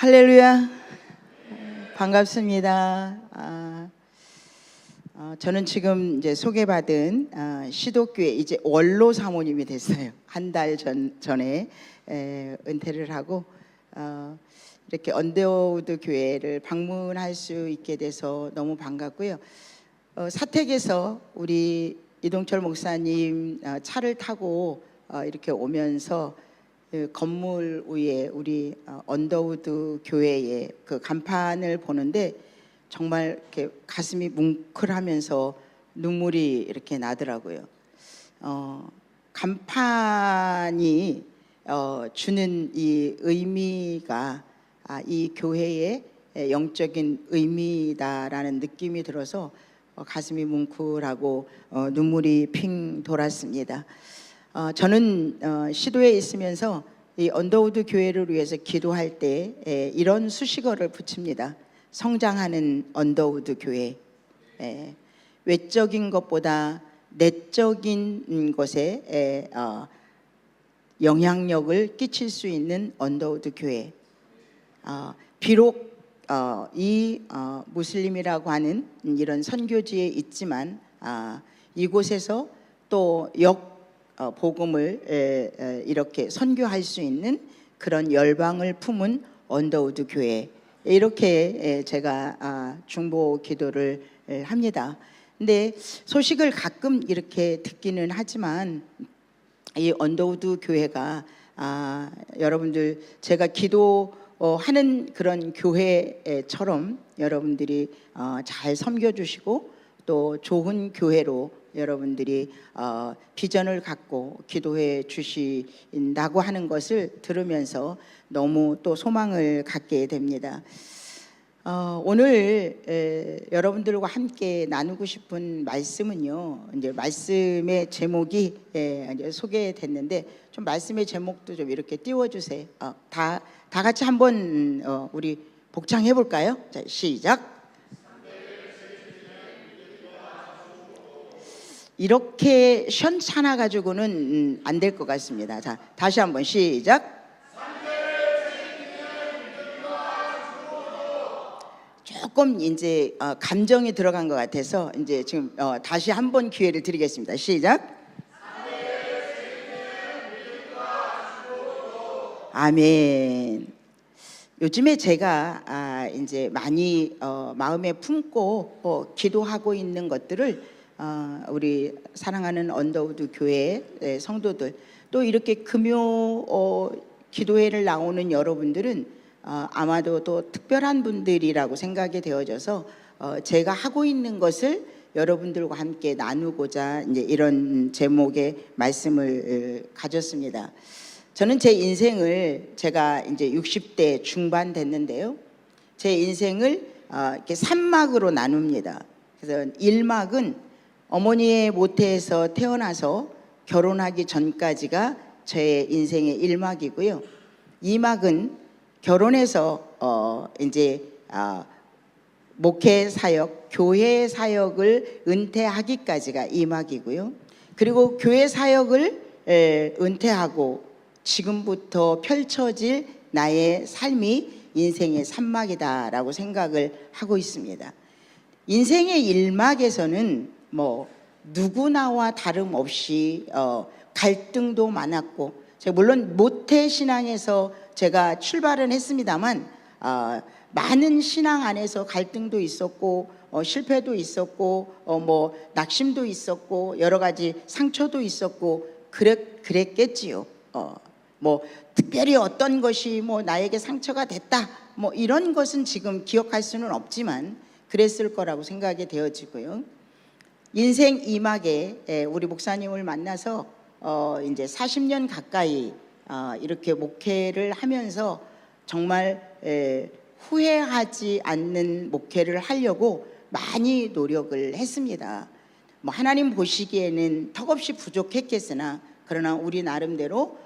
할렐루야. 반갑습니다. 저는 지금 이제 소개받은 시독교회 이제 원로 사모님이 됐어요. 한 달 전에 은퇴를 하고 이렇게 언더우드 교회를 방문할 수 있게 돼서 너무 반갑고요. 사택에서 우리 이동철 목사님 차를 타고 이렇게 오면서 그 건물 위에 우리 언더우드 교회의 그 간판을 보는데 정말 이렇게 가슴이 뭉클하면서 눈물이 이렇게 나더라고요. 간판이 주는 이 의미가 이 교회의 영적인 의미다라는 느낌이 들어서 가슴이 뭉클하고 눈물이 핑 돌았습니다. 저는 시도에 있으면서 이 언더우드 교회를 위해서 기도할 때 이런 수식어를 붙입니다. 성장하는 언더우드 교회. 외적인 것보다 내적인 것에 영향력을 끼칠 수 있는 언더우드 교회. 비록 이 무슬림이라고 하는 이런 선교지에 있지만 이곳에서 또 복음을 이렇게 선교할 수 있는 그런 열방을 품은 언더우드 교회, 이렇게 제가 중보 기도를 합니다. 근데 소식을 가끔 이렇게 듣기는 하지만 이 언더우드 교회가 여러분들 제가 기도하는 그런 교회처럼 여러분들이 잘 섬겨주시고 또 좋은 교회로 여러분들이 비전을 갖고 기도해 주신다고 하는 것을 들으면서 너무 또 소망을 갖게 됩니다. 오늘 여러분들과 함께 나누고 싶은 말씀은요, 이제 말씀의 제목이 이제 소개됐는데 좀 말씀의 제목도 좀 이렇게 띄워주세요. 다 같이 한번 우리 복창해 볼까요? 자, 시작. 이렇게 시원찮아 가지고는 안 될 것 같습니다. 자, 다시 한번 시작. 조금 이제 감정이 들어간 것 같아서 이제 지금 다시 한번 기회를 드리겠습니다. 시작. 아멘. 요즘에 제가 이제 많이 마음에 품고 기도하고 있는 것들을 우리 사랑하는 언더우드 교회 성도들, 또 이렇게 금요 기도회를 나오는 여러분들은 아마도 또 특별한 분들이라고 생각이 되어져서 제가 하고 있는 것을 여러분들과 함께 나누고자 이제 이런 제목의 말씀을 가졌습니다. 저는 제 인생을 제가 이제 60대 중반 됐는데요. 제 인생을 이렇게 3막으로 나눕니다. 그래서 1막은 어머니의 모태에서 태어나서 결혼하기 전까지가 제 인생의 1막이고요. 2막은 결혼해서 이제 목회 사역, 교회 사역을 은퇴하기까지가 2막이고요. 그리고 교회 사역을 은퇴하고 지금부터 펼쳐질 나의 삶이 인생의 3막이다라고 생각을 하고 있습니다. 인생의 1막에서는 뭐 누구나와 다름없이 갈등도 많았고, 제가 물론 모태 신앙에서 제가 출발은 했습니다만 많은 신앙 안에서 갈등도 있었고 실패도 있었고 뭐 낙심도 있었고 여러 가지 상처도 있었고 그랬겠지요. 뭐 특별히 어떤 것이 뭐 나에게 상처가 됐다 뭐 이런 것은 지금 기억할 수는 없지만 그랬을 거라고 생각이 되어지고요. 인생 2막에 우리 목사님을 만나서 이제 40년 가까이 이렇게 목회를 하면서 정말 후회하지 않는 목회를 하려고 많이 노력을 했습니다. 뭐 하나님 보시기에는 턱없이 부족했겠으나 그러나 우리 나름대로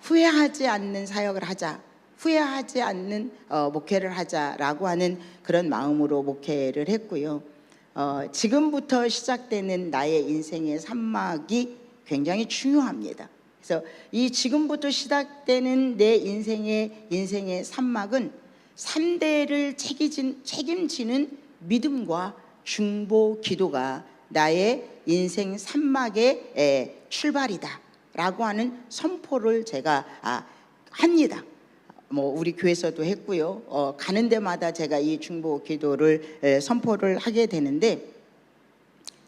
후회하지 않는 사역을 하자, 후회하지 않는 목회를 하자라고 하는 그런 마음으로 목회를 했고요. 지금부터 시작되는 나의 인생의 3막이 굉장히 중요합니다. 그래서 이 지금부터 시작되는 내 인생의 산막은 3대를 책임지는 믿음과 중보 기도가 나의 인생 산막의 출발이다라고 하는 선포를 제가 합니다. 뭐 우리 교회에서도 했고요. 가는 데마다 제가 이 중보 기도를 선포를 하게 되는데,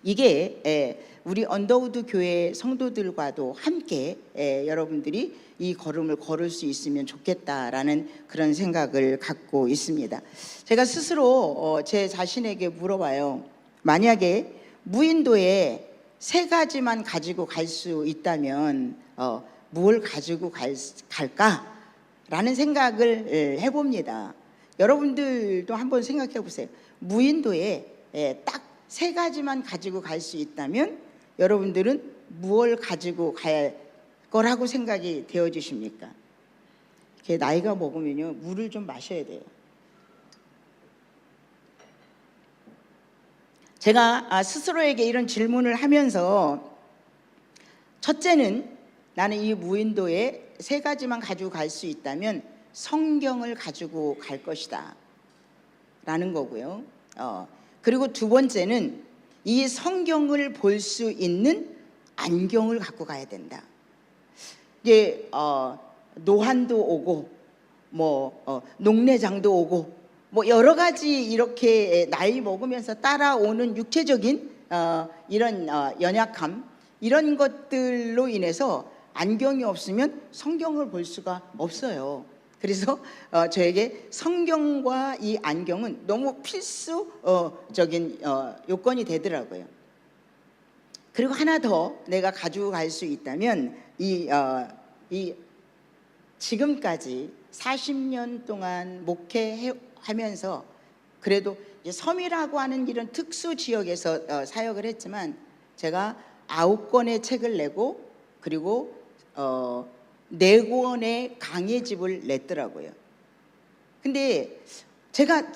이게 우리 언더우드 교회 성도들과도 함께 여러분들이 이 걸음을 걸을 수 있으면 좋겠다라는 그런 생각을 갖고 있습니다. 제가 스스로 제 자신에게 물어봐요. 만약에 무인도에 3가지만 가지고 갈 수 있다면 뭘 가지고 갈까라는 생각을 해봅니다. 여러분들도 한번 생각해 보세요. 무인도에 딱 3가지만 가지고 갈 수 있다면 여러분들은 무엇을 가지고 갈 거라고 생각이 되어지십니까? 이렇게 나이가 먹으면요, 물을 좀 마셔야 돼요. 제가 스스로에게 이런 질문을 하면서, 첫째는 나는 이 무인도에 3가지만 가지고 갈 수 있다면 성경을 가지고 갈 것이다 라는 거고요. 그리고 2번째는 이 성경을 볼 수 있는 안경을 갖고 가야 된다. 이제 노환도 오고 녹내장도 오고 여러 가지 이렇게 나이 먹으면서 따라오는 육체적인 이런 연약함, 이런 것들로 인해서 안경이 없으면 성경을 볼 수가 없어요. 그래서 저에게 성경과 이 안경은 너무 필수적인 요건이 되더라고요. 그리고 하나 더 내가 가지고 갈 수 있다면 이 지금까지 40년 동안 목회하면서 그래도 섬이라고 하는 이런 특수 지역에서 사역을 했지만, 제가 9권의 책을 내고 그리고 4권의 강해집을 냈더라고요. 근데 제가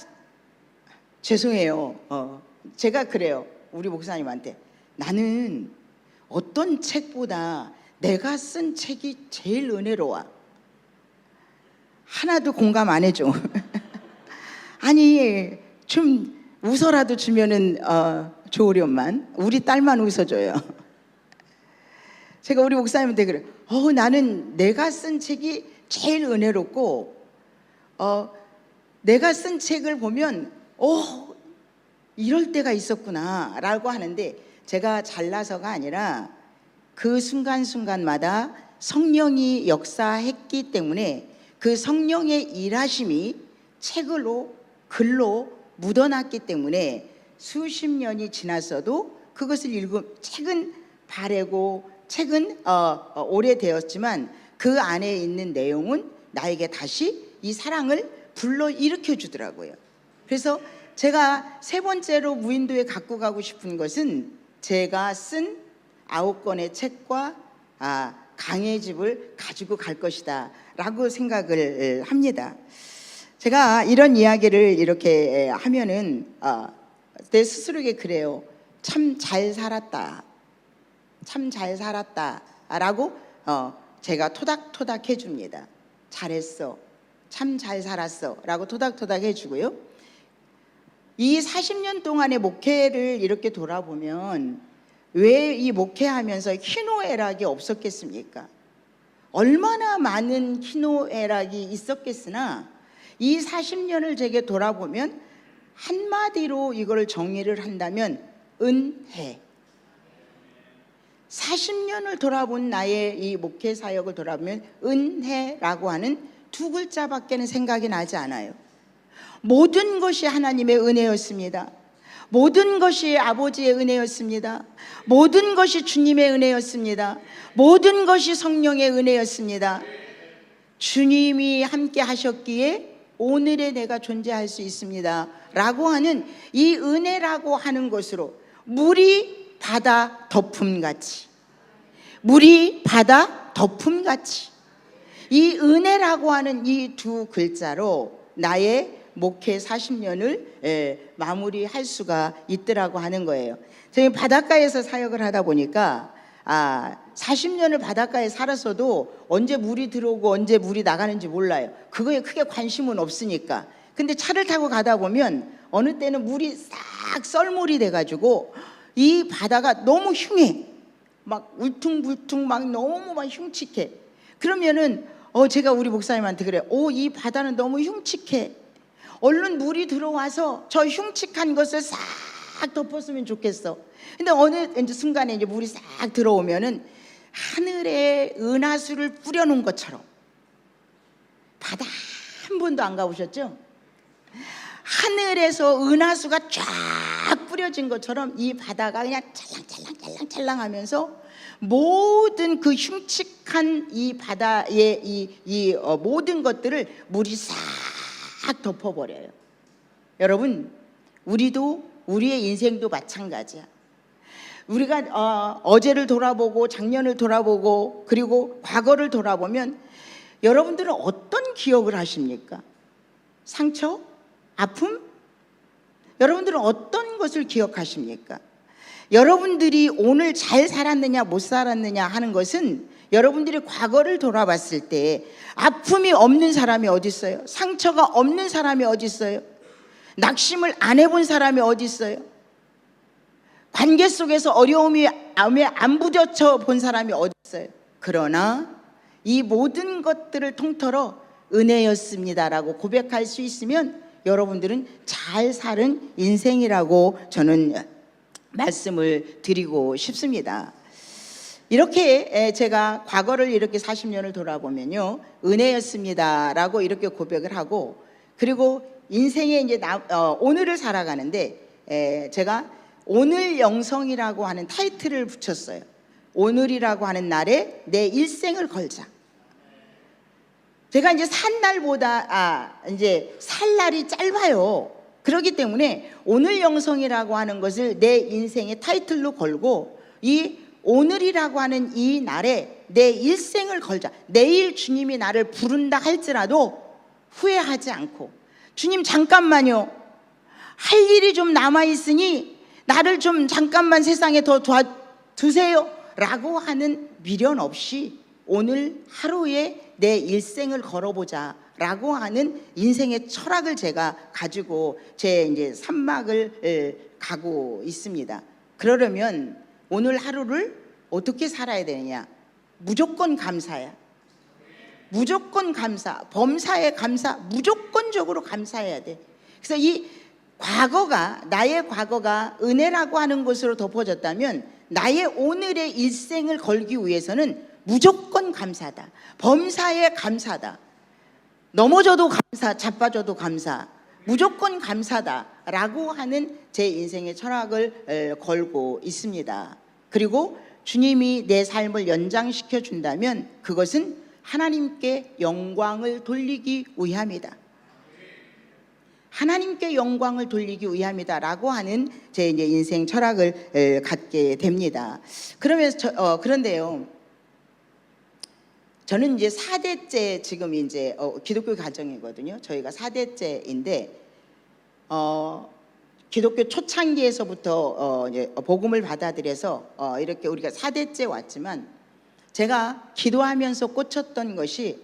죄송해요. 제가 그래요. 우리 목사님한테, 나는 어떤 책보다 내가 쓴 책이 제일 은혜로워. 하나도 공감 안 해줘. 아니, 좀 웃어라도 주면은 좋으련만, 우리 딸만 웃어줘요. 제가 우리 목사님한테 그래요. 나는 내가 쓴 책이 제일 은혜롭고, 내가 쓴 책을 보면 이럴 때가 있었구나 라고 하는데, 제가 잘나서가 아니라 그 순간순간마다 성령이 역사했기 때문에 그 성령의 일하심이 책으로, 글로 묻어났기 때문에 수십 년이 지났어도 그것을 읽으면, 책은 바래고 책은 오래되었지만 그 안에 있는 내용은 나에게 다시 이 사랑을 불러일으켜 주더라고요. 그래서 제가 3번째로 무인도에 갖고 가고 싶은 것은 제가 쓴 9권의 책과 강해집을 가지고 갈 것이다 라고 생각을 합니다. 제가 이런 이야기를 이렇게 하면은 내 스스로에게 그래요. 참 잘 살았다, 참 잘 살았다 라고 제가 토닥토닥 해줍니다. 잘했어, 참 잘 살았어 라고 토닥토닥 해주고요. 이 40년 동안의 목회를 이렇게 돌아보면 왜 이 목회하면서 희노애락이 없었겠습니까? 얼마나 많은 희노애락이 있었겠으나 이 40년을 제게 돌아보면 한마디로 이걸 정의를 한다면 은혜. 40년을 돌아본 나의 이 목회 사역을 돌아보면 은혜라고 하는 2글자밖에는 생각이 나지 않아요. 모든 것이 하나님의 은혜였습니다. 모든 것이 아버지의 은혜였습니다. 모든 것이 주님의 은혜였습니다. 모든 것이 성령의 은혜였습니다. 주님이 함께 하셨기에 오늘의 내가 존재할 수 있습니다 라고 하는 이 은혜라고 하는 것으로, 물이 바다 덮음같이, 물이 바다 덮음같이 이 은혜라고 하는 이 2글자로 나의 목회 40년을 마무리할 수가 있더라고 하는 거예요. 저희 바닷가에서 사역을 하다 보니까 40년을 바닷가에 살았어도 언제 물이 들어오고 언제 물이 나가는지 몰라요. 그거에 크게 관심은 없으니까. 근데 차를 타고 가다 보면 어느 때는 물이 싹 썰물이 돼가지고 이 바다가 너무 흉해. 막 울퉁불퉁 막 너무 막 흉측해. 그러면은 제가 우리 목사님한테 그래요. 이 바다는 너무 흉측해. 얼른 물이 들어와서 저 흉측한 것을 싹 덮었으면 좋겠어. 근데 어느 이제 순간에 이제 물이 싹 들어오면은 하늘에 은하수를 뿌려놓은 것처럼, 바다 한 번도 안 가보셨죠? 하늘에서 은하수가 쫙 뿌려진 것처럼 이 바다가 그냥 찰랑찰랑 하면서 모든 그 흉측한 이 바다의 모든 것들을 물이 싹 덮어버려요. 여러분, 우리의 인생도 마찬가지야. 우리가 어제를 돌아보고 작년을 돌아보고 그리고 과거를 돌아보면 여러분들은 어떤 기억을 하십니까? 상처? 아픔? 여러분들은 어떤 것을 기억하십니까? 여러분들이 오늘 잘 살았느냐 못 살았느냐 하는 것은 여러분들이 과거를 돌아봤을 때 아픔이 없는 사람이 어디 있어요? 상처가 없는 사람이 어디 있어요? 낙심을 안 해본 사람이 어디 있어요? 관계 속에서 어려움이 안 부딪혀 본 사람이 어디 있어요? 그러나 이 모든 것들을 통틀어 은혜였습니다라고 고백할 수 있으면 여러분들은 잘 사는 인생이라고 저는 말씀을 드리고 싶습니다. 이렇게 제가 과거를 이렇게 40년을 돌아보면요, 은혜였습니다라고 이렇게 고백을 하고, 그리고 인생에 이제 오늘을 살아가는데 제가 오늘 영성이라고 하는 타이틀을 붙였어요. 오늘이라고 하는 날에 내 일생을 걸자. 제가 이제 산 날보다 이제 살 날이 짧아요. 그렇기 때문에 오늘 영성이라고 하는 것을 내 인생의 타이틀로 걸고, 이 오늘이라고 하는 이 날에 내 일생을 걸자. 내일 주님이 나를 부른다 할지라도 후회하지 않고, 주님 잠깐만요, 할 일이 좀 남아있으니 나를 좀 잠깐만 세상에 더 두세요 라고 하는 미련 없이 오늘 하루에 내 일생을 걸어보자 라고 하는 인생의 철학을 제가 가지고 제 이제 산막을 가고 있습니다. 그러려면 오늘 하루를 어떻게 살아야 되느냐? 무조건 감사야. 무조건 감사, 범사에 감사, 무조건적으로 감사해야 돼. 그래서 이 나의 과거가 은혜라고 하는 것으로 덮어졌다면 나의 오늘의 일생을 걸기 위해서는 무조건 감사다. 범사에 감사다. 넘어져도 감사, 자빠져도 감사, 무조건 감사다라고 하는 제 인생의 철학을 걸고 있습니다. 그리고 주님이 내 삶을 연장시켜 준다면 그것은 하나님께 영광을 돌리기 위함이다. 하나님께 영광을 돌리기 위함이다라고 하는 제 이제 인생 철학을 갖게 됩니다. 그런데요, 저는 이제 4대째 지금 이제 기독교 가정이거든요. 저희가 4대째인데 기독교 초창기에서부터 이제 복음을 받아들여서 이렇게 우리가 4대째 왔지만, 제가 기도하면서 꽂혔던 것이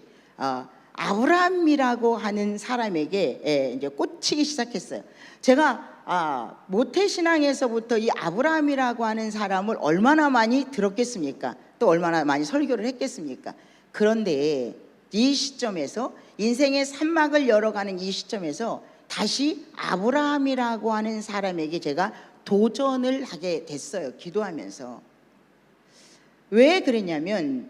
아브라함이라고 하는 사람에게 이제 꽂히기 시작했어요. 제가 모태신앙에서부터 이 아브라함이라고 하는 사람을 얼마나 많이 들었겠습니까? 또 얼마나 많이 설교를 했겠습니까? 그런데 이 시점에서, 인생의 산막을 열어가는 이 시점에서 다시 아브라함이라고 하는 사람에게 제가 도전을 하게 됐어요. 기도하면서. 왜 그러냐면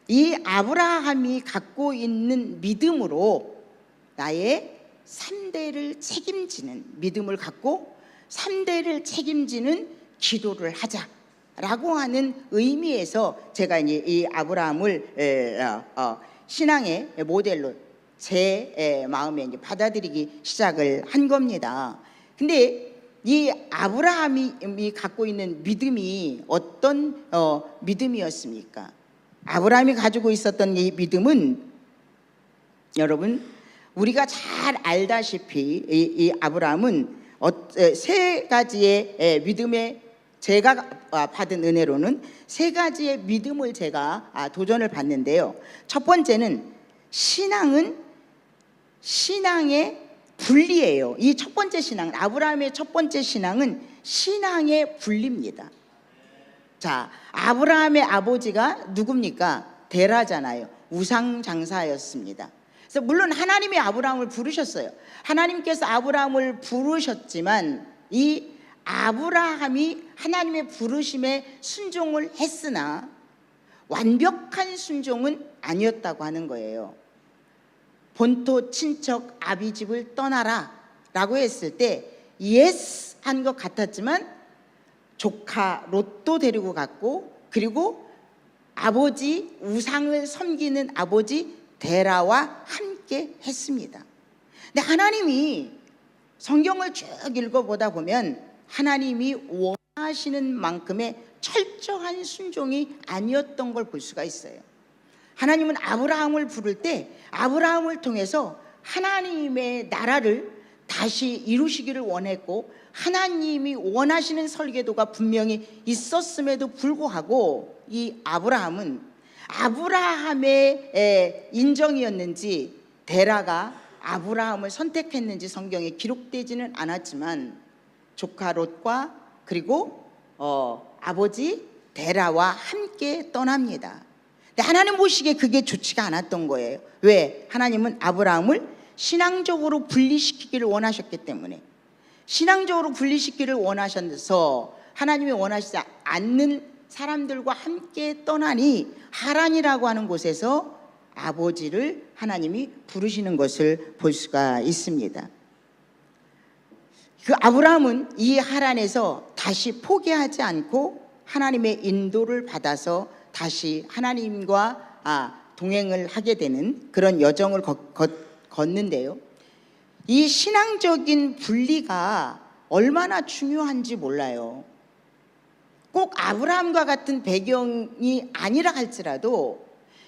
이 아브라함이 갖고 있는 믿음으로 나의 3대를 책임지는 믿음을 갖고 3대를 책임지는 기도를 하자라고 하는 의미에서 제가 이제 이 아브라함을 신앙의 모델로 제 마음에 이제 받아들이기 시작을 한 겁니다. 근데 이 아브라함이 갖고 있는 믿음이 어떤 믿음이었습니까? 아브라함이 가지고 있었던 이 믿음은, 여러분, 우리가 잘 알다시피 이 아브라함은 세 가지의 믿음의 제가 받은 은혜로는 세 가지의 믿음을 제가 도전을 받는데요. 첫 번째는 신앙의 분리예요. 이 첫 번째 신앙, 아브라함의 첫 번째 신앙은 신앙의 분리입니다. 자, 아브라함의 아버지가 누굽니까? 데라잖아요. 우상장사였습니다. 그래서 물론 하나님이 아브라함을 부르셨어요. 하나님께서 아브라함을 부르셨지만 이 아브라함이 하나님의 부르심에 순종을 했으나 완벽한 순종은 아니었다고 하는 거예요. 본토 친척 아비집을 떠나라 라고 했을 때 예스 한 것 같았지만 조카 롯도 데리고 갔고, 그리고 아버지 우상을 섬기는 아버지 데라와 함께 했습니다. 근데 하나님이 성경을 쭉 읽어보다 보면 하나님이 원하시는 만큼의 철저한 순종이 아니었던 걸 볼 수가 있어요. 하나님은 아브라함을 부를 때 아브라함을 통해서 하나님의 나라를 다시 이루시기를 원했고, 하나님이 원하시는 설계도가 분명히 있었음에도 불구하고 이 아브라함은 아브라함의 인정이었는지 데라가 아브라함을 선택했는지 성경에 기록되지는 않았지만 조카 롯과 그리고 아버지 데라와 함께 떠납니다. 근데 하나님 보시기에 그게 좋지가 않았던 거예요. 왜? 하나님은 아브라함을 신앙적으로 분리시키기를 원하셨기 때문에, 신앙적으로 분리시키기를 원하셔서 하나님이 원하시지 않는 사람들과 함께 떠나니 하란이라고 하는 곳에서 아버지를 하나님이 부르시는 것을 볼 수가 있습니다. 그 아브라함은 이 하란에서 다시 포기하지 않고 하나님의 인도를 받아서 다시 하나님과 동행을 하게 되는 그런 여정을 걷는데요. 이 신앙적인 분리가 얼마나 중요한지 몰라요. 꼭 아브라함과 같은 배경이 아니라 할지라도,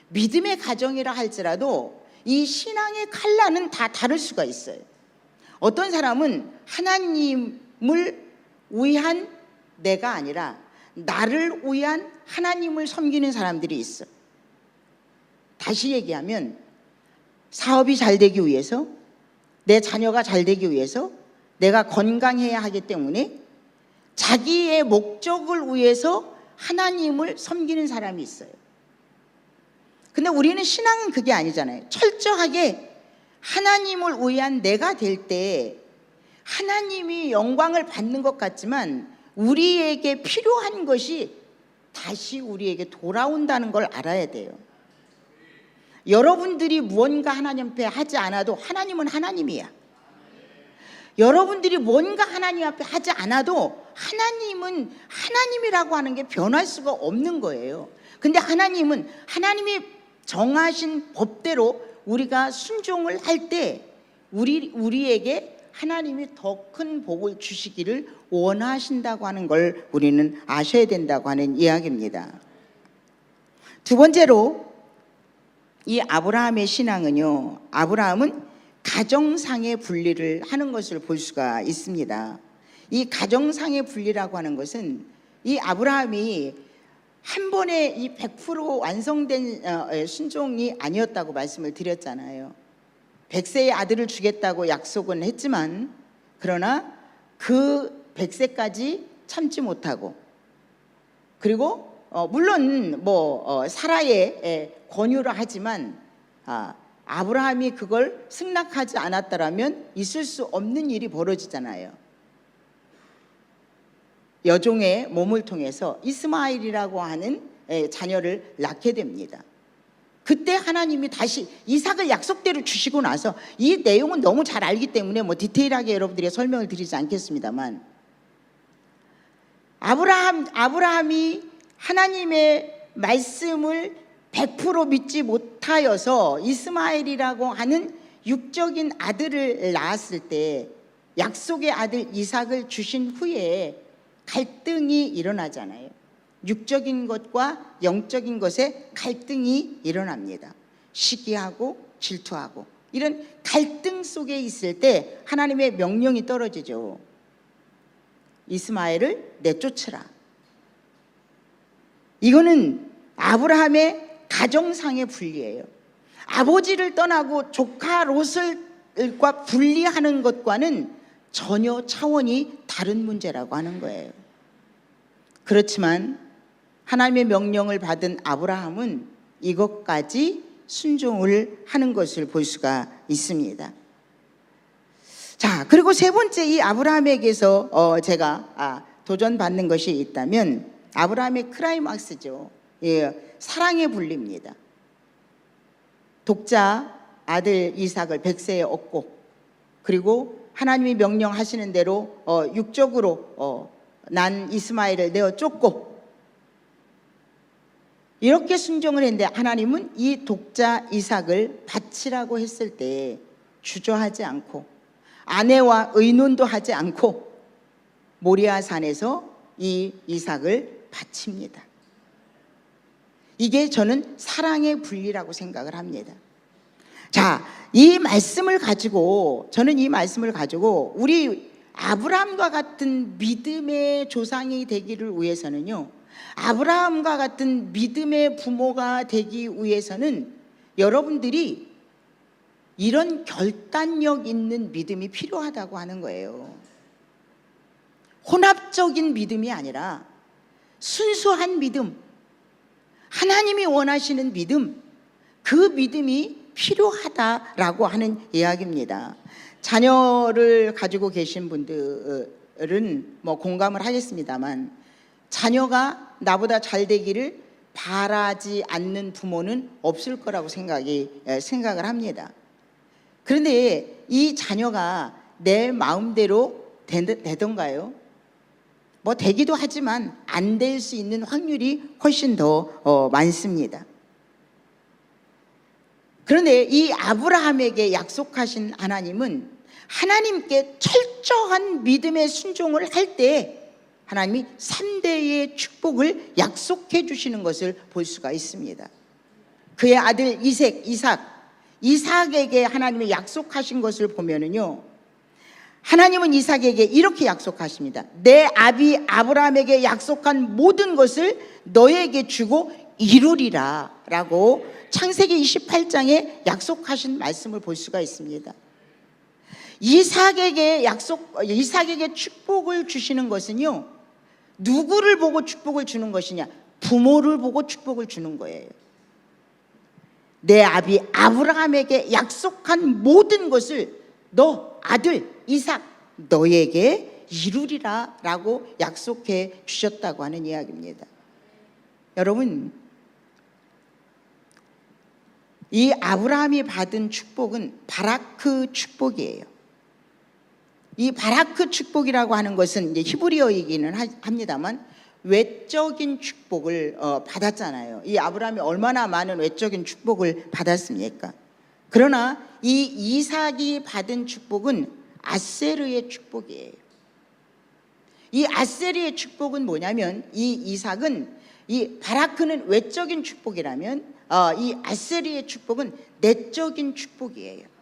믿음의 가정이라 할지라도 이 신앙의 칼날은 다 다를 수가 있어요. 어떤 사람은 하나님을 위한 내가 아니라 나를 위한 하나님을 섬기는 사람들이 있어. 다시 얘기하면 사업이 잘 되기 위해서, 내 자녀가 잘 되기 위해서, 내가 건강해야 하기 때문에 자기의 목적을 위해서 하나님을 섬기는 사람이 있어요. 근데 우리는 신앙은 그게 아니잖아요. 철저하게 하나님을 위한 내가 될 때 하나님이 영광을 받는 것 같지만 우리에게 필요한 것이 다시 우리에게 돌아온다는 걸 알아야 돼요. 여러분들이 무언가 하나님 앞에 하지 않아도 하나님은 하나님이야. 여러분들이 뭔가 하나님 앞에 하지 않아도 하나님은 하나님이라고 하는 게 변할 수가 없는 거예요. 근데 하나님은 하나님이 정하신 법대로 우리가 순종을 할 때 우리에게 하나님이 더 큰 복을 주시기를 원하신다고 하는 걸 우리는 아셔야 된다고 하는 이야기입니다. 두 번째로 이 아브라함의 신앙은요, 아브라함은 가정상의 분리를 하는 것을 볼 수가 있습니다. 이 가정상의 분리라고 하는 것은 이 아브라함이 한 번에 이 100% 완성된 순종이 아니었다고 말씀을 드렸잖아요. 100세의 아들을 주겠다고 약속은 했지만, 그러나 그 100세까지 참지 못하고, 그리고 물론 사라의 권유를 하지만 아브라함이 그걸 승낙하지 않았더라면 있을 수 없는 일이 벌어지잖아요. 여종의 몸을 통해서 이스마엘이라고 하는 자녀를 낳게 됩니다. 그때 하나님이 다시 이삭을 약속대로 주시고 나서, 이 내용은 너무 잘 알기 때문에 디테일하게 여러분들이 설명을 드리지 않겠습니다만, 아브라함이 하나님의 말씀을 100% 믿지 못하여서 이스마엘이라고 하는 육적인 아들을 낳았을 때, 약속의 아들 이삭을 주신 후에 갈등이 일어나잖아요. 육적인 것과 영적인 것에 갈등이 일어납니다. 시기하고 질투하고 이런 갈등 속에 있을 때 하나님의 명령이 떨어지죠. 이스마엘을 내쫓으라. 이거는 아브라함의 가정상의 분리예요. 아버지를 떠나고 조카 롯을과 분리하는 것과는 전혀 차원이 다른 문제라고 하는 거예요. 그렇지만 하나님의 명령을 받은 아브라함은 이것까지 순종을 하는 것을 볼 수가 있습니다. 자, 그리고 세 번째, 이 아브라함에게서 제가 도전받는 것이 있다면 아브라함의 클라이막스죠. 예, 사랑의 분리입니다. 독자 아들 이삭을 백세에 얻고, 그리고 하나님이 명령하시는 대로 육적으로 난 이스마엘을 내어 쫓고, 이렇게 순종을 했는데 하나님은 이 독자 이삭을 바치라고 했을 때 주저하지 않고 아내와 의논도 하지 않고 모리아 산에서 이 이삭을 바칩니다. 이게 저는 사랑의 분리라고 생각을 합니다. 자, 이 말씀을 가지고, 저는 이 말씀을 가지고 우리 아브라함과 같은 믿음의 조상이 되기를 위해서는요, 아브라함과 같은 믿음의 부모가 되기 위해서는 여러분들이 이런 결단력 있는 믿음이 필요하다고 하는 거예요. 혼합적인 믿음이 아니라 순수한 믿음, 하나님이 원하시는 믿음, 그 믿음이 필요하다라고 하는 이야기입니다. 자녀를 가지고 계신 분들은 뭐 공감을 하겠습니다만, 자녀가 나보다 잘 되기를 바라지 않는 부모는 없을 거라고 생각을 합니다. 그런데 이 자녀가 내 마음대로 되던가요? 뭐 되기도 하지만 안 될 수 있는 확률이 훨씬 더 많습니다. 그런데 이 아브라함에게 약속하신 하나님은 하나님께 철저한 믿음의 순종을 할 때 하나님이 3대의 축복을 약속해 주시는 것을 볼 수가 있습니다. 그의 아들 이삭에게 하나님이 약속하신 것을 보면은요, 하나님은 이삭에게 이렇게 약속하십니다. 내 아비 아브라함에게 약속한 모든 것을 너에게 주고 이루리라 라고 창세기 28장에 약속하신 말씀을 볼 수가 있습니다. 이삭에게 축복을 주시는 것은요, 누구를 보고 축복을 주는 것이냐? 부모를 보고 축복을 주는 거예요. 내 아비 아브라함에게 약속한 모든 것을 너 아들 이삭 너에게 이루리라 라고 약속해 주셨다고 하는 이야기입니다. 여러분, 이 아브라함이 받은 축복은 바라크 축복이에요. 이 바라크 축복이라고 하는 것은 이제 히브리어이기는 합니다만 외적인 축복을 받았잖아요. 이 아브라함이 얼마나 많은 외적인 축복을 받았습니까? 그러나 이 이삭이 받은 축복은 아세르의 축복이에요. 이 아세르의 축복은 뭐냐면, 이 이삭은, 이 바라크는 외적인 축복이라면 이 아세르의 축복은 내적인 축복이에요.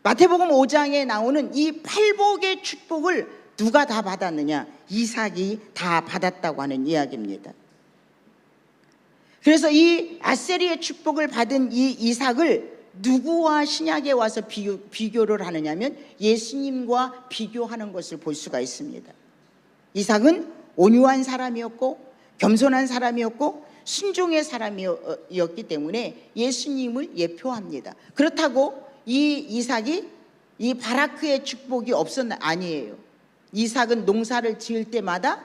마태복음 5장에 나오는 이 팔복의 축복을 누가 다 받았느냐? 이삭이 다 받았다고 하는 이야기입니다. 그래서 이 아세르의 축복을 받은 이 이삭을 누구와 신약에 와서 비교를 하느냐면 예수님과 비교하는 것을 볼 수가 있습니다. 이삭은 온유한 사람이었고 겸손한 사람이었고 순종의 사람이었기 때문에 예수님을 예표합니다. 그렇다고 이 이삭이 이 바라크의 축복이 아니에요. 이삭은 농사를 지을 때마다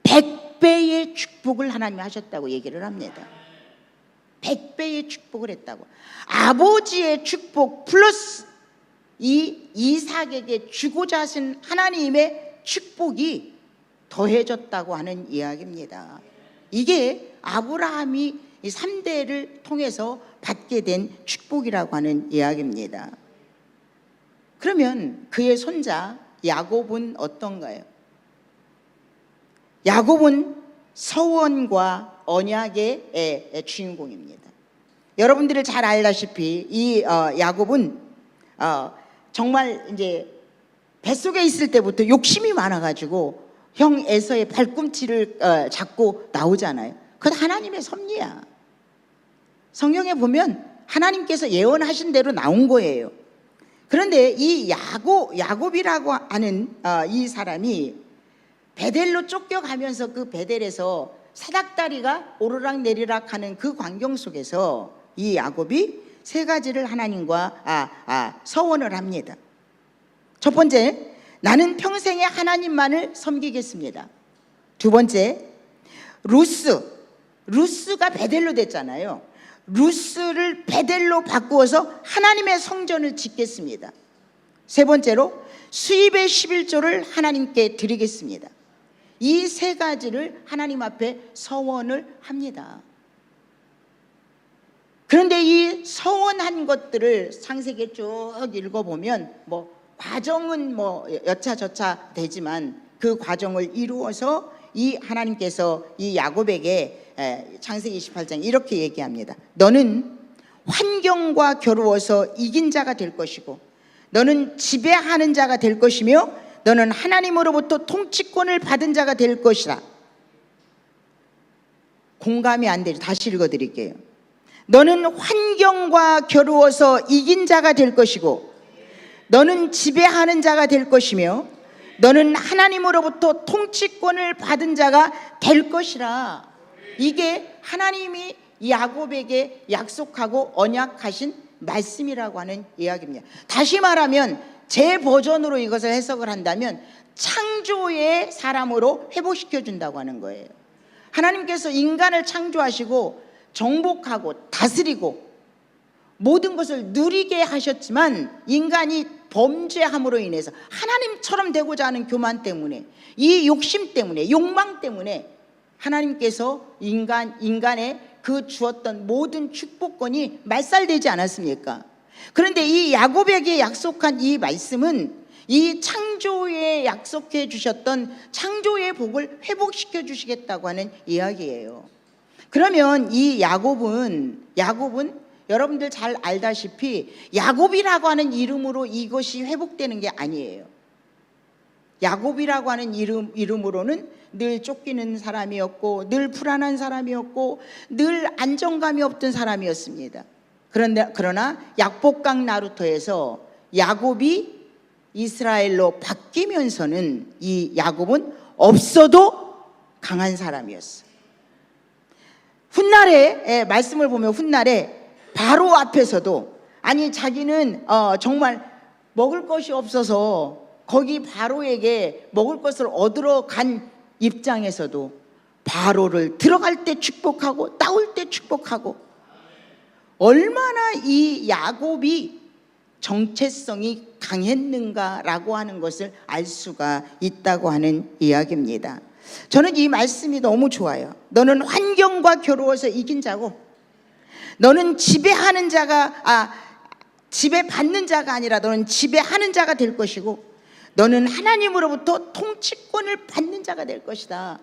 100배의 축복을 하나님이 하셨다고 얘기를 합니다. 100배의 축복을 했다고. 아버지의 축복 플러스 이 이삭에게 주고자 하신 하나님의 축복이 더해졌다고 하는 이야기입니다. 이게 아브라함이 이 3대를 통해서 받게 된 축복이라고 하는 이야기입니다. 그러면 그의 손자 야곱은 어떤가요? 야곱은 서원과 언약의 주인공입니다. 여러분들이 잘 알다시피 이 야곱은 정말 이제 뱃속에 있을 때부터 욕심이 많아가지고 형 에서의 발꿈치를 잡고 나오잖아요. 그건 하나님의 섭리야. 성경에 보면 하나님께서 예언하신 대로 나온 거예요. 그런데 이 야곱이라고 하는 이 사람이 베델로 쫓겨가면서 그 베델에서 사닥다리가 오르락내리락 하는 그 광경 속에서 이 야곱이 세 가지를 하나님과 서원을 합니다. 첫 번째, 나는 평생에 하나님만을 섬기겠습니다. 두 번째, 루스가 베델로 됐잖아요. 루스를 베델로 바꾸어서 하나님의 성전을 짓겠습니다. 세 번째로 수입의 11조를 하나님께 드리겠습니다. 이 세 가지를 하나님 앞에 서원을 합니다. 그런데 이 서원한 것들을 창세기에 쭉 읽어보면 과정은 여차저차 되지만 그 과정을 이루어서 이 하나님께서 이 야곱에게 창세기 28장 이렇게 얘기합니다. 너는 환경과 겨루어서 이긴 자가 될 것이고 너는 지배하는 자가 될 것이며 너는 하나님으로부터 통치권을 받은 자가 될 것이다. 공감이 안 되죠. 다시 읽어드릴게요. 너는 환경과 겨루어서 이긴 자가 될 것이고 너는 지배하는 자가 될 것이며 너는 하나님으로부터 통치권을 받은 자가 될 것이라. 이게 하나님이 야곱에게 약속하고 언약하신 말씀이라고 하는 이야기입니다. 다시 말하면 제 버전으로 이것을 해석을 한다면 창조의 사람으로 회복시켜 준다고 하는 거예요. 하나님께서 인간을 창조하시고 정복하고 다스리고 모든 것을 누리게 하셨지만 인간이 범죄함으로 인해서 하나님처럼 되고자 하는 교만 때문에 이 욕심 때문에 욕망 때문에 하나님께서 인간의 그 주었던 모든 축복권이 말살되지 않았습니까? 그런데 이 야곱에게 약속한 이 말씀은 이 창조에 약속해 주셨던 창조의 복을 회복시켜 주시겠다고 하는 이야기예요. 그러면 이 야곱은 여러분들 잘 알다시피 야곱이라고 하는 이름으로 이것이 회복되는 게 아니에요. 야곱이라고 하는 이름으로는 늘 쫓기는 사람이었고 늘 불안한 사람이었고 늘 안정감이 없던 사람이었습니다. 그러나 약복강 나루터에서 야곱이 이스라엘로 바뀌면서는 이 야곱은 없어도 강한 사람이었어요. 훗날에 말씀을 보면 훗날에 바로 앞에서도 자기는 정말 먹을 것이 없어서 거기 바로에게 먹을 것을 얻으러 간 입장에서도 바로를 들어갈 때 축복하고 나올 때 축복하고 얼마나 이 야곱이 정체성이 강했는가라고 하는 것을 알 수가 있다고 하는 이야기입니다. 저는 이 말씀이 너무 좋아요. 너는 환경과 겨루어서 이긴 자고 너는 지배받는 자가 아니라 너는 지배하는 자가 될 것이고 너는 하나님으로부터 통치권을 받는 자가 될 것이다.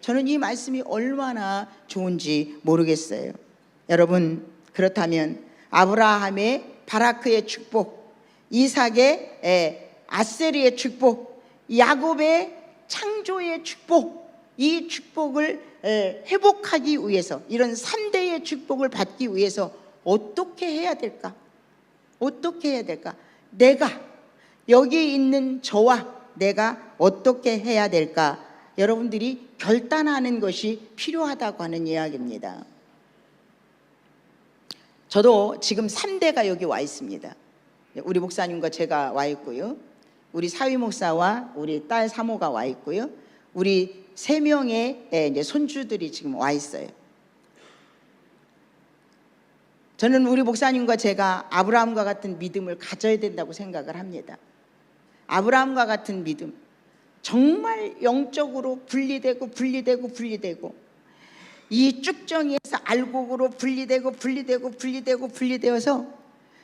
저는 이 말씀이 얼마나 좋은지 모르겠어요. 여러분, 그렇다면 아브라함의 바라크의 축복, 이삭의 아세리의 축복, 야곱의 창조의 축복, 이 축복을 회복하기 위해서 이런 3대의 축복을 받기 위해서 어떻게 해야 될까? 어떻게 해야 될까? 내가 여기 있는 저와 내가 어떻게 해야 될까? 여러분들이 결단하는 것이 필요하다고 하는 이야기입니다. 저도 지금 3대가 여기 와 있습니다. 우리 목사님과 제가 와 있고요. 우리 사위 목사와 우리 딸 사모가 와 있고요. 우리 3명의 이제 손주들이 지금 와 있어요. 저는 우리 목사님과 제가 아브라함과 같은 믿음을 가져야 된다고 생각을 합니다. 아브라함과 같은 믿음, 정말 영적으로 분리되고 이 쭉정이에서 알곡으로 분리되어서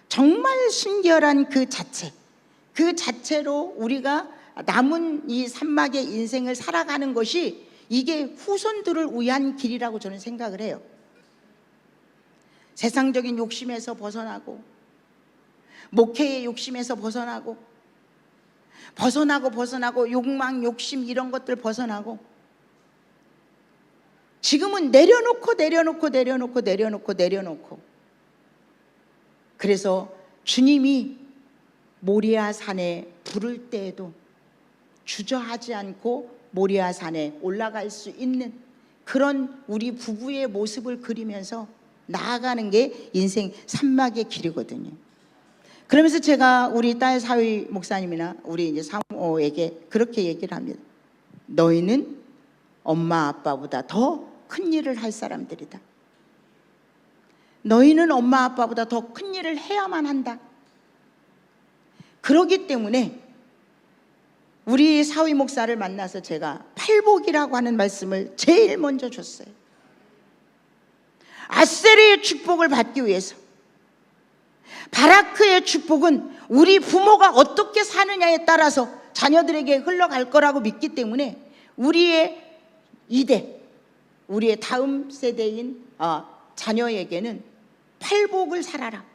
정말 순결한 그 자체로 우리가 남은 이 산막의 인생을 살아가는 것이 이게 후손들을 위한 길이라고 저는 생각을 해요. 세상적인 욕심에서 벗어나고 목회의 욕심에서 벗어나고 욕망, 욕심 이런 것들 벗어나고 지금은 내려놓고 그래서 주님이 모리아 산에 부를 때에도 주저하지 않고 모리아 산에 올라갈 수 있는 그런 우리 부부의 모습을 그리면서 나아가는 게 인생 산막의 길이거든요. 그러면서 제가 우리 딸 사위 목사님이나 우리 이제 사모에게 그렇게 얘기를 합니다. 너희는 엄마 아빠보다 더 큰 일을 할 사람들이다. 너희는 엄마 아빠보다 더 큰 일을 해야만 한다. 그렇기 때문에 우리 사위 목사를 만나서 제가 팔복이라고 하는 말씀을 제일 먼저 줬어요. 아세리의 축복을 받기 위해서. 바라크의 축복은 우리 부모가 어떻게 사느냐에 따라서 자녀들에게 흘러갈 거라고 믿기 때문에 우리의 이대, 우리의 다음 세대인 자녀에게는 팔복을 살아라.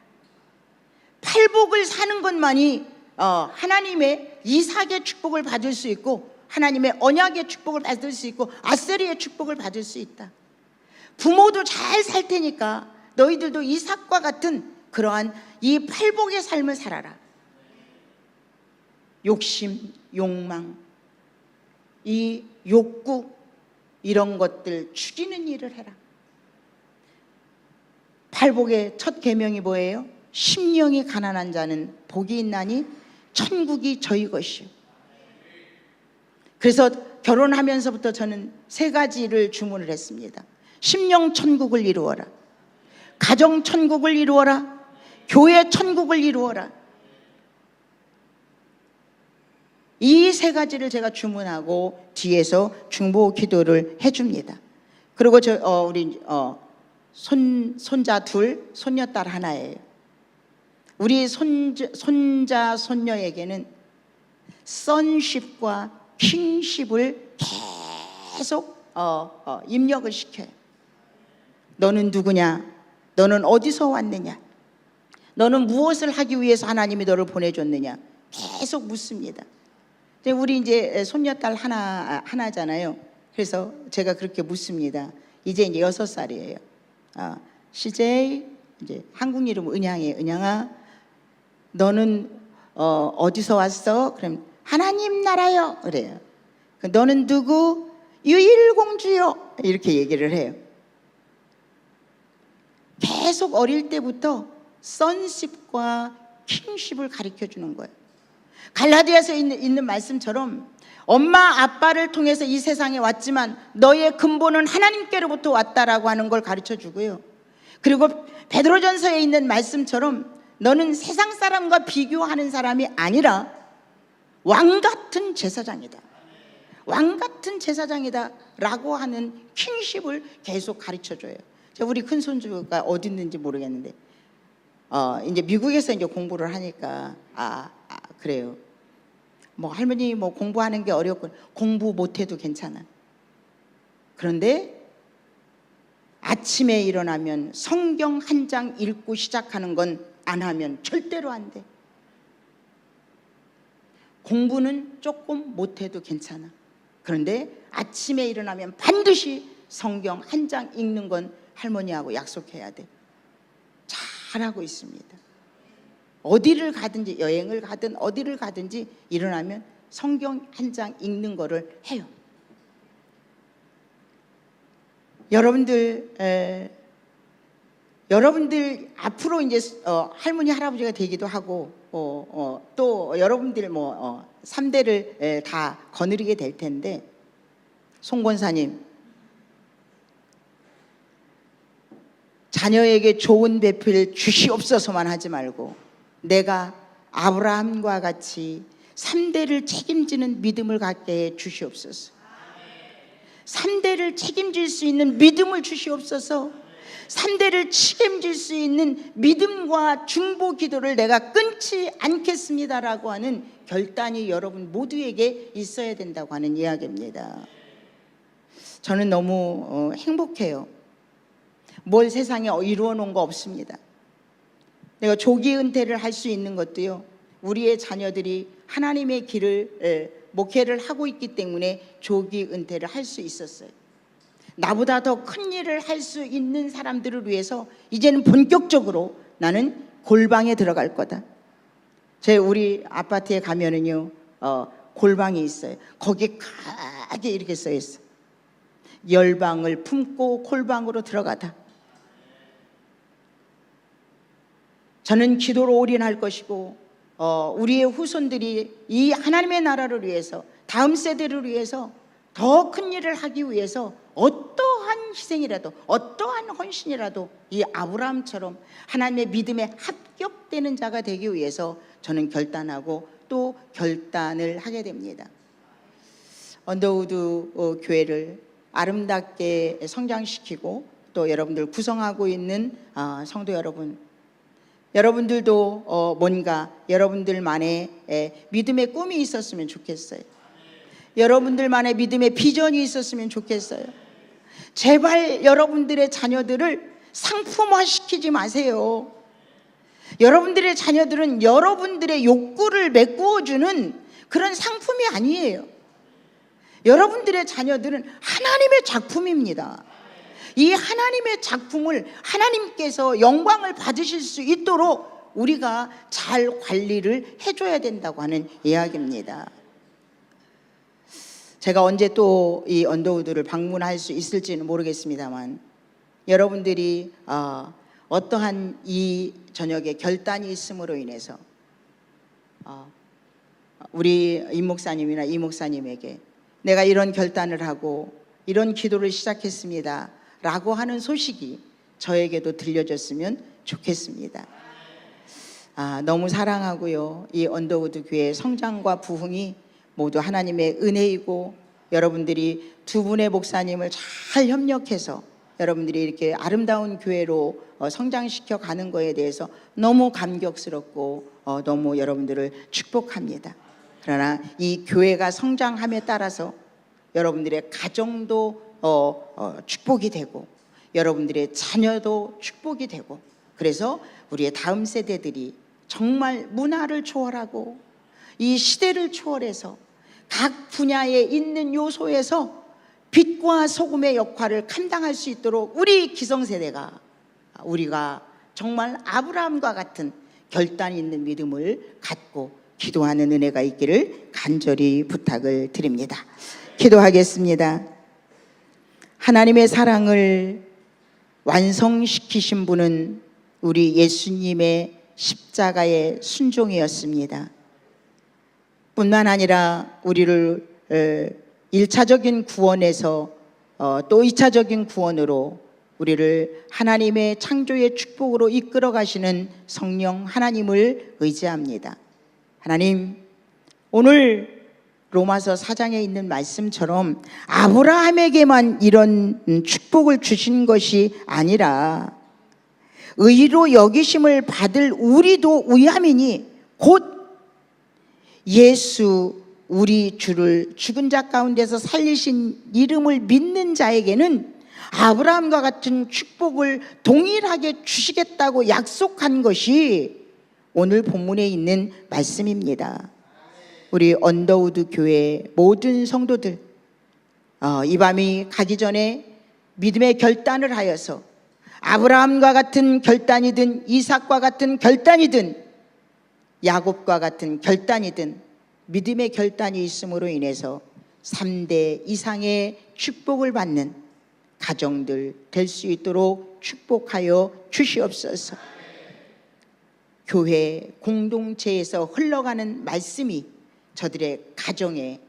팔복을 사는 것만이 하나님의 이삭의 축복을 받을 수 있고 하나님의 언약의 축복을 받을 수 있고 아세리의 축복을 받을 수 있다. 부모도 잘 살 테니까 너희들도 이삭과 같은 그러한 이 팔복의 삶을 살아라. 욕심, 욕망, 이 욕구 이런 것들 죽이는 일을 해라. 팔복의 첫 계명이 뭐예요? 심령이 가난한 자는 복이 있나니 천국이 저희 것이요. 그래서 결혼하면서부터 저는 3가지를 주문을 했습니다. 심령 천국을 이루어라, 가정 천국을 이루어라, 교회 천국을 이루어라. 이 3가지를 제가 주문하고 뒤에서 중보 기도를 해줍니다. 그리고 우리 손자 2, 손녀딸 1예요. 우리 손자 손녀에게는 선십과 킹십을 계속 입력을 시켜요. 너는 누구냐? 너는 어디서 왔느냐? 너는 무엇을 하기 위해서 하나님이 너를 보내줬느냐? 계속 묻습니다. 우리 이제 손녀딸 하나잖아요. 그래서 제가 그렇게 묻습니다. 이제 6살이에요. CJ, 이제 한국 이름 은양이에요. 은양아, 너는 어디서 왔어? 그럼 하나님 나라요. 그래요. 너는 누구? 유일공주요. 이렇게 얘기를 해요. 계속 어릴 때부터 선십과 킹십을 가르쳐 주는 거예요. 갈라디아서에 있는 말씀처럼 엄마 아빠를 통해서 이 세상에 왔지만 너의 근본은 하나님께로부터 왔다라고 하는 걸 가르쳐 주고요. 그리고 베드로전서에 있는 말씀처럼 너는 세상 사람과 비교하는 사람이 아니라 왕같은 제사장이다. 왕같은 제사장이다 라고 하는 킹십을 계속 가르쳐 줘요. 우리 큰 손주가 어디 있는지 모르겠는데 이제 미국에서 이제 공부를 하니까 그래요. 뭐 할머니 뭐 공부하는 게 어렵고 공부 못해도 괜찮아. 그런데 아침에 일어나면 성경 한 장 읽고 시작하는 건 안 하면 절대로 안 돼. 공부는 조금 못해도 괜찮아. 그런데 아침에 일어나면 반드시 성경 한 장 읽는 건 할머니하고 약속해야 돼. 잘하고 있습니다. 어디를 가든지 여행을 가든 어디를 가든지 일어나면 성경 한 장 읽는 거를 해요. 여러분들 앞으로 이제 할머니 할아버지가 되기도 하고 또 여러분들 3대를 다 거느리게 될 텐데 송 권사님 자녀에게 좋은 배필 주시옵소서만 하지 말고 내가 아브라함과 같이 3대를 책임지는 믿음을 갖게 해 주시옵소서. 3대를 책임질 수 있는 믿음을 주시옵소서. 3대를 책임질 수 있는 믿음과 중보 기도를 내가 끊지 않겠습니다라고 하는 결단이 여러분 모두에게 있어야 된다고 하는 이야기입니다. 저는 너무 행복해요. 뭘 세상에 이루어 놓은 거 없습니다. 내가 조기 은퇴를 할 수 있는 것도요, 우리의 자녀들이 하나님의 길을 목회를 하고 있기 때문에 조기 은퇴를 할 수 있었어요. 나보다 더 큰 일을 할 수 있는 사람들을 위해서 이제는 본격적으로 나는 골방에 들어갈 거다. 우리 아파트에 가면은요, 골방이 있어요. 거기에 크게 이렇게 써 있어요. 열방을 품고 골방으로 들어가다. 저는 기도로 올인할 것이고, 우리의 후손들이 이 하나님의 나라를 위해서, 다음 세대를 위해서 더 큰 일을 하기 위해서 어떠한 희생이라도, 어떠한 헌신이라도 이 아브라함처럼 하나님의 믿음에 합격되는 자가 되기 위해서 저는 결단하고 또 결단을 하게 됩니다. 언더우드 교회를 아름답게 성장시키고 또 여러분들 구성하고 있는 성도 여러분, 여러분들도 뭔가 여러분들만의 믿음의 꿈이 있었으면 좋겠어요. 여러분들만의 믿음의 비전이 있었으면 좋겠어요. 제발 여러분들의 자녀들을 상품화시키지 마세요. 여러분들의 자녀들은 여러분들의 욕구를 메꾸어주는 그런 상품이 아니에요. 여러분들의 자녀들은 하나님의 작품입니다. 이 하나님의 작품을 하나님께서 영광을 받으실 수 있도록 우리가 잘 관리를 해줘야 된다고 하는 이야기입니다. 제가 언제 또 이 언더우드를 방문할 수 있을지는 모르겠습니다만, 여러분들이 어떠한 이 저녁에 결단이 있음으로 인해서 우리 임 목사님이나 이 목사님에게 내가 이런 결단을 하고 이런 기도를 시작했습니다 라고 하는 소식이 저에게도 들려졌으면 좋겠습니다. 너무 사랑하고요, 이 언더우드 교회의 성장과 부흥이 모두 하나님의 은혜이고, 여러분들이 두 분의 목사님을 잘 협력해서 여러분들이 이렇게 아름다운 교회로 성장시켜 가는 거에 대해서 너무 감격스럽고 너무 여러분들을 축복합니다. 그러나 이 교회가 성장함에 따라서 여러분들의 가정도 축복이 되고 여러분들의 자녀도 축복이 되고, 그래서 우리의 다음 세대들이 정말 문화를 초월하고 이 시대를 초월해서 각 분야에 있는 요소에서 빛과 소금의 역할을 감당할 수 있도록 우리 기성세대가, 우리가 정말 아브라함과 같은 결단이 있는 믿음을 갖고 기도하는 은혜가 있기를 간절히 부탁을 드립니다. 기도하겠습니다. 하나님의 사랑을 완성시키신 분은 우리 예수님의 십자가의 순종이었습니다. 뿐만 아니라 우리를 1차적인 구원에서 또 2차적인 구원으로 우리를 하나님의 창조의 축복으로 이끌어 가시는 성령 하나님을 의지합니다. 하나님, 오늘 로마서 4장에 있는 말씀처럼 아브라함에게만 이런 축복을 주신 것이 아니라 의로 여기심을 받을 우리도 의함이니 곧 예수 우리 주를 죽은 자 가운데서 살리신 이름을 믿는 자에게는 아브라함과 같은 축복을 동일하게 주시겠다고 약속한 것이 오늘 본문에 있는 말씀입니다. 우리 언더우드 교회 모든 성도들, 이 밤이 가기 전에 믿음의 결단을 하여서 아브라함과 같은 결단이든 이삭과 같은 결단이든 야곱과 같은 결단이든 믿음의 결단이 있음으로 인해서 3대 이상의 축복을 받는 가정들 될 수 있도록 축복하여 주시옵소서. 교회 공동체에서 흘러가는 말씀이 저들의 가정에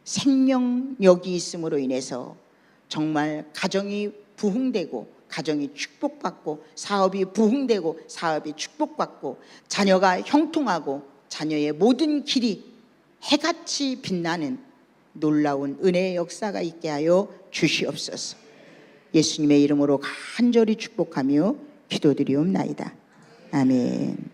생명력이 있음으로 인해서 정말 가정이 부흥되고 가정이 축복받고 사업이 부흥되고 사업이 축복받고 자녀가 형통하고 자녀의 모든 길이 해같이 빛나는 놀라운 은혜의 역사가 있게 하여 주시옵소서. 예수님의 이름으로 간절히 축복하며 기도드리옵나이다. 아멘.